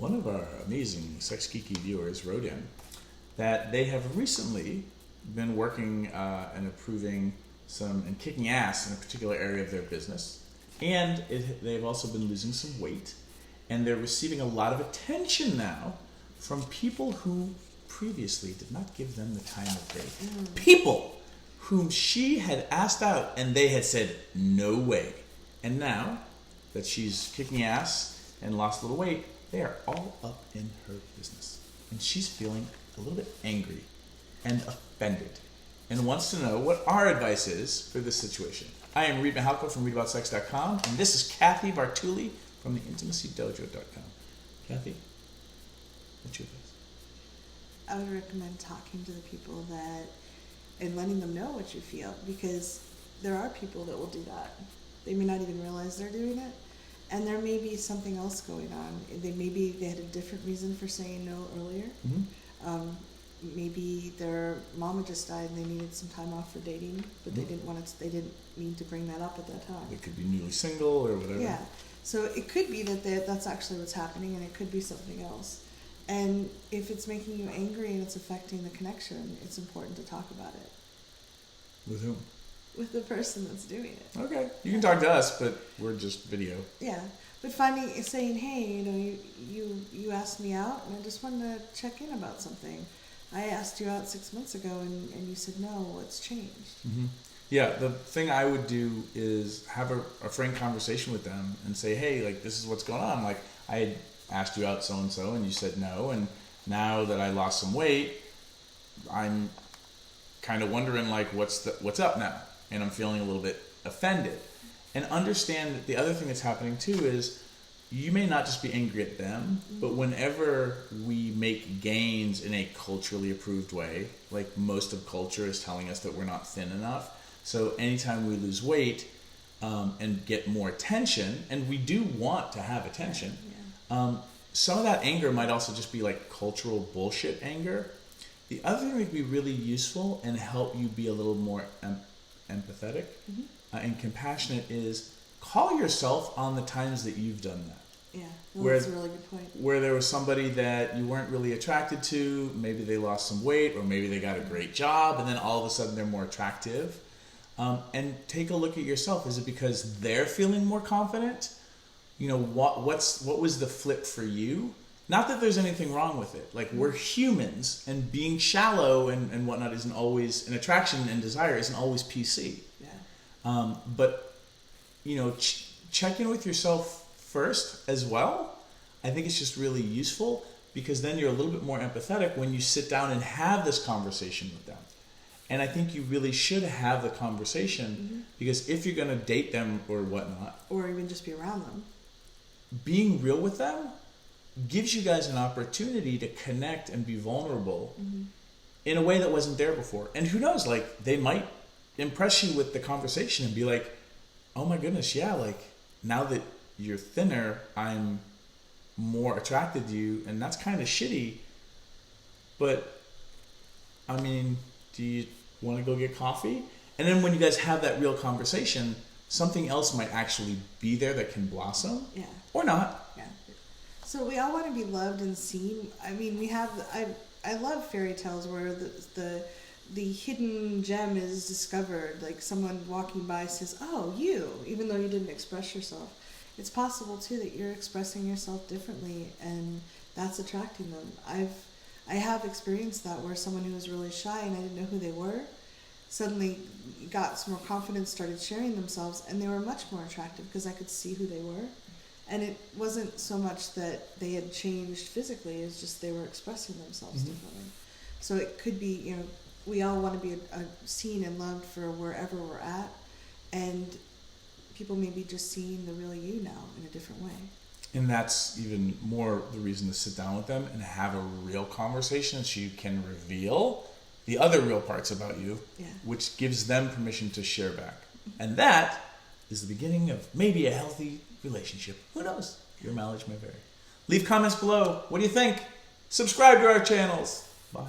one of our amazing Sex Geeky viewers wrote in that they have recently been working and approving and kicking ass in a particular area of their business. And they've also been losing some weight. And they're receiving a lot of attention now from people who previously did not give them the time of day. People whom she had asked out and they had said, no way. And now that she's kicking ass and lost a little weight, they are all up in her business. And she's feeling a little bit angry and offended and wants to know what our advice is for this situation. I am Reid from ReidAboutSex.com, and this is Cathy Bartuli from theintimacydojo.com. Cathy, what's your advice? I would recommend talking to the people and letting them know what you feel, because there are people that will do that. They may not even realize they're doing it, and there may be something else going on. Maybe they had a different reason for saying no earlier. Mm-hmm. Maybe their mama just died and they needed some time off for dating, but they didn't mean to bring that up at that time. They could be newly single or whatever. Yeah. So it could be that's actually what's happening, and it could be something else. And if it's making you angry and it's affecting the connection, it's important to talk about it. With whom? With the person that's doing it. Okay. You can talk to us, but we're just video. Yeah. But saying, hey, you asked me out, and I just wanted to check in about something. I asked you out 6 months ago, and you said no. What's changed? Mm-hmm. Yeah, the thing I would do is have a frank conversation with them and say, hey, like, this is what's going on. Like, I had asked you out so-and-so, and you said no, and now that I lost some weight, I'm kind of wondering, like, what's up now? And I'm feeling a little bit offended. And understand that the other thing that's happening, too, is you may not just be angry at them, but whenever we make gains in a culturally approved way, like most of culture is telling us that we're not thin enough. So anytime we lose weight and get more attention, and we do want to have attention, some of that anger might also just be like cultural bullshit anger. The other thing that could be really useful and help you be a little more empathetic and compassionate is call yourself on the times that you've done that. Yeah, that's a really good point. Where there was somebody that you weren't really attracted to, maybe they lost some weight, or maybe they got a great job, and then all of a sudden they're more attractive. And take a look at yourself. Is it because they're feeling more confident? You know, what was the flip for you? Not that there's anything wrong with it. Like, we're humans, and being shallow and whatnot isn't always, an attraction and desire isn't always PC. Yeah. But, you know, check in with yourself first as well. I think it's just really useful, because then you're a little bit more empathetic when you sit down and have this conversation with them. And I think you really should have the conversation, because if you're going to date them or whatnot, or even just be around them, being real with them gives you guys an opportunity to connect and be vulnerable in a way that wasn't there before. And who knows, like, they might impress you with the conversation and be like, oh my goodness, yeah, like, now that you're thinner, I'm more attracted to you, and that's kind of shitty. But, I mean, do you want to go get coffee? And then when you guys have that real conversation, something else might actually be there that can blossom. Yeah. Or not. Yeah. So we all want to be loved and seen. I mean, I love fairy tales where the hidden gem is discovered. Like, someone walking by says, oh, you, even though you didn't express yourself. It's possible too that you're expressing yourself differently, and that's attracting them. I have experienced that, where someone who was really shy and I didn't know who they were suddenly got some more confidence, started sharing themselves, and they were much more attractive because I could see who they were. And it wasn't so much that they had changed physically, it's just they were expressing themselves differently. So it could be, you know, we all want to be seen and loved for wherever we're at, and people may be just seeing the real you now in a different way. And that's even more the reason to sit down with them and have a real conversation, so you can reveal the other real parts about you, which gives them permission to share back. And that is the beginning of maybe a healthy relationship. Who knows? Your mileage may vary. Leave comments below. What do you think? Subscribe to our channels. Bye.